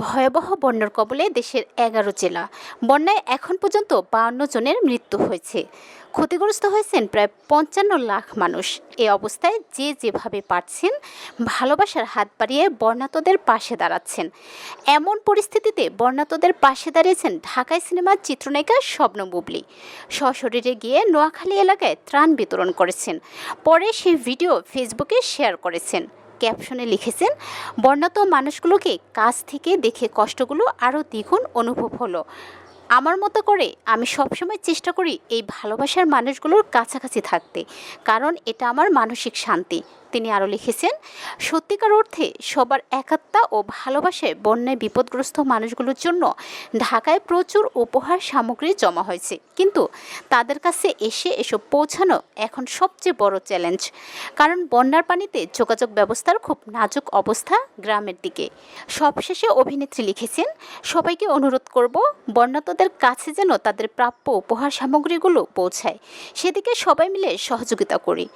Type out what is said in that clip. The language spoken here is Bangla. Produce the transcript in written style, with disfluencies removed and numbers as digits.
ভয়াবহ বন্যার কবলে দেশের ১১ জেলা। বন্যায় এখন পর্যন্ত ৫২ জনের মৃত্যু হয়েছে। ক্ষতিগ্রস্ত হয়েছেন প্রায় ৫৫ লাখ মানুষ। এ অবস্থায় যে যেভাবে পারছেন ভালোবাসার হাত বাড়িয়ে বন্যাতদের পাশে দাঁড়াচ্ছেন। এমন পরিস্থিতিতে বন্যাতদের পাশে দাঁড়িয়েছেন ঢাকাই সিনেমার চিত্রনায়িকা শবনম বুবলী। সশরীরে গিয়ে নোয়াখালী এলাকায় ত্রাণ বিতরণ করেছেন। পরে সেই ভিডিও ফেসবুকে শেয়ার করেছেন। ক্যাপশনে লিখেছেন, বন্যাত মানুষগুলোকে কাছ থেকে দেখে কষ্টগুলো আরও দ্বিগুণ অনুভব হলো। আমার মতো করে আমি সবসময় চেষ্টা করি এই ভালোবাসার মানুষগুলোর কাছাকাছি থাকতে, কারণ এটা আমার মানসিক শান্তি। তিনি আরও লিখেছেন, সত্যিকার অর্থে সবার একাত্মতা ও ভালোবাসায় বন্যায় বিপদগ্রস্ত মানুষগুলোর জন্য ঢাকায় প্রচুর উপহার সামগ্রী জমা হয়েছে, কিন্তু তাদের কাছে এসব পৌঁছানো এখন সবচেয়ে বড় চ্যালেঞ্জ। কারণ বন্যার পানিতে যোগাযোগ ব্যবস্থার খুব নাজুক অবস্থা গ্রামের দিকে। সবশেষে অভিনেত্রী লিখেছেন, সবাইকে অনুরোধ করব বন্যাতদের কাছে যেন তাদের প্রাপ্য উপহার সামগ্রীগুলো পৌঁছায়, সেদিকে সবাই মিলে সহযোগিতা করি।